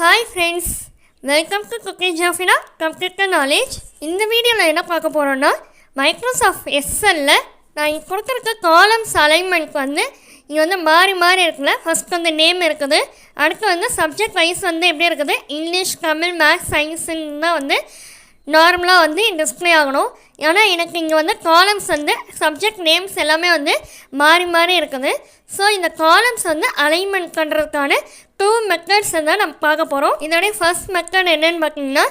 Hi friends, welcome to Kutty Jofina Knowledge. இந்த வீடியோவில் என்ன பார்க்க போகிறோன்னா மைக்ரோசாஃப்ட் எக்ஸலில் நான் இங்கே கொடுத்துருக்க காலம்ஸ் அலைன்மெண்ட் இங்கே மாறி மாறி இருக்குல்ல. ஃபஸ்ட் நேம் இருக்குது, அடுத்து சப்ஜெக்ட் வைஸ் எப்படி இருக்குது, இங்கிலீஷ், தமிழ், மேத்ஸ், சயின்ஸுன்னு தான் நார்மலாக டிஸ்பிளே ஆகணும். ஏன்னா எனக்கு இங்கே காலம்ஸ் சப்ஜெக்ட் நேம்ஸ் எல்லாமே மாறி மாறி இருக்குது. ஸோ இந்த காலம்ஸ் அலைன்மெண்ட் பண்ணுறதுக்கான 2 மெத்தட்ஸ் தான் நம்ம பார்க்க போகிறோம். இதோடைய ஃபர்ஸ்ட் மெத்தட் என்னென்னு பார்த்தீங்கன்னா,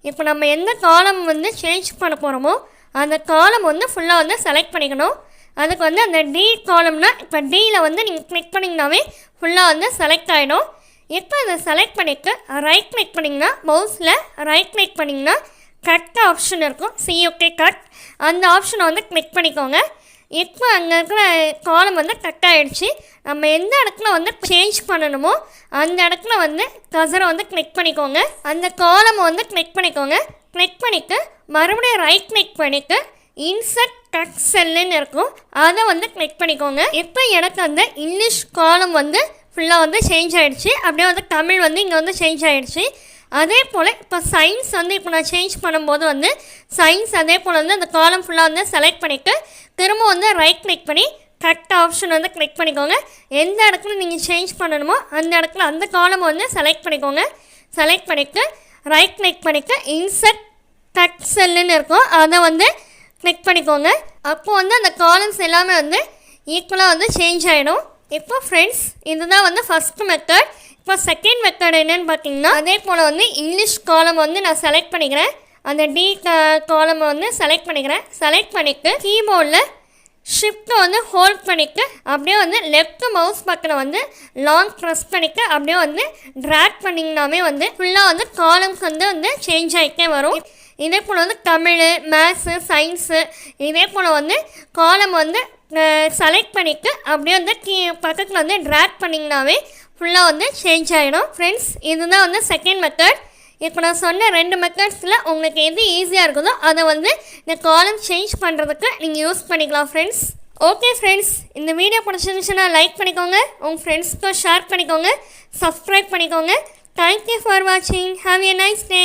இப்போ நம்ம எந்த காலம் சேஞ்ச் பண்ண போகிறோமோ அந்த காலம் ஃபுல்லாக செலக்ட் பண்ணிக்கணும். அதுக்கு அந்த டி காலம்னா இப்போ டியில் நீங்கள் கிளிக் பண்ணிங்கனாவே ஃபுல்லாக செலக்ட் ஆகிடும். இப்போ அதை செலக்ட் பண்ணிவிட்டு ரைட் கிளிக் பண்ணிங்கன்னா, மவுஸில் ரைட் கிளிக் பண்ணிங்கன்னா கட் ஆப்ஷன் இருக்கும், சிஓகே கட், அந்த ஆப்ஷனை கிளிக் பண்ணிக்கோங்க. இப்போ அங்கே இருக்கிற காலம் கட் ஆகிடுச்சு. நம்ம எந்த இடத்துல சேஞ்ச் பண்ணணுமோ அந்த இடத்துல கசரை கிளிக் பண்ணிக்கோங்க. அந்த காலம் கிளிக் பண்ணிக்கோங்க. கிளிக் பண்ணிவிட்டு மறுபடியும் ரைட் கிளிக் பண்ணிவிட்டு இன்சர்ட் கட் செல்லுன்னு இருக்கும், அதை கிளிக் பண்ணிக்கோங்க. இப்போ எனக்கு இங்கிலீஷ் காலம் ஃபுல்லாக சேஞ்ச் ஆகிடுச்சு. அப்படியே தமிழ் இங்கே சேஞ்ச் ஆகிடுச்சு. அதே போல் இப்போ சயின்ஸ் இப்போ நான் சேஞ்ச் பண்ணும்போது சயின்ஸ் அதே போல் அந்த காலம் ஃபுல்லாக செலக்ட் பண்ணிவிட்டு திரும்ப ரைட் கிளிக் பண்ணி கட் ஆப்ஷன் கிளிக் பண்ணிக்கோங்க. எந்த இடத்துல நீங்கள் சேஞ்ச் பண்ணணுமோ அந்த இடத்துல அந்த காலம் செலக்ட் பண்ணிக்கோங்க. செலக்ட் பண்ணிவிட்டு ரைட் கிளிக் பண்ணிவிட்டு இன்சர்ட் கட் செல்லுன்னு இருக்கும், அதை கிளிக் பண்ணிக்கோங்க. அப்போது அந்த காலம்ஸ் எல்லாமே ஈக்குவலாக சேஞ்ச் ஆகிடும். இப்போ ஃப்ரெண்ட்ஸ், இதுதான் ஃபஸ்ட்டு மெத்தட். இப்போ செகண்ட் மெத்தட் என்னென்னு பார்த்தீங்கன்னா, அதே போல் இங்கிலீஷ் காலம் நான் செலக்ட் பண்ணிக்கிறேன். அந்த டி காலம் செலக்ட் பண்ணிக்கிறேன். செலக்ட் பண்ணிவிட்டு கீபோர்டில் ஷிஃப்ட்டை ஹோல்ட் பண்ணிவிட்டு அப்படியே லெஃப்ட் மவுஸ் பக்கம் லாங் ப்ரெஸ் பண்ணிவிட்டு அப்படியே ட்ராக் பண்ணிங்கனாவே ஃபுல்லாக காலம்ஸ் சேஞ்ச் ஆகிட்டே வரும். இதே போல் தமிழ், மேத்ஸு, சயின்ஸு இதே போல் காலம் செலக்ட் பண்ணிவிட்டு அப்படியே பக்கத்தில் ட்ராக் பண்ணிங்கனாவே ஃபுல்லாக சேஞ்ச் ஆகிடும். ஃப்ரெண்ட்ஸ், இதுதான் செகண்ட் மெத்தட். இப்போ நான் சொன்ன 2 மெத்தட்ஸில் உங்களுக்கு எது ஈஸியாக இருக்குதோ அதை இந்த காலம் சேஞ்ச் பண்ணுறதுக்கு நீங்கள் யூஸ் பண்ணிக்கலாம் ஃப்ரெண்ட்ஸ். ஓகே ஃப்ரெண்ட்ஸ், இந்த வீடியோ பிடிச்சிருந்துச்சுன்னா லைக் பண்ணிக்கோங்க, உங்கள் ஃப்ரெண்ட்ஸ்க்கு ஷேர் பண்ணிக்கோங்க, சப்ஸ்கிரைப் பண்ணிக்கோங்க. தேங்க்யூ ஃபார் வாட்சிங். Have a nice day.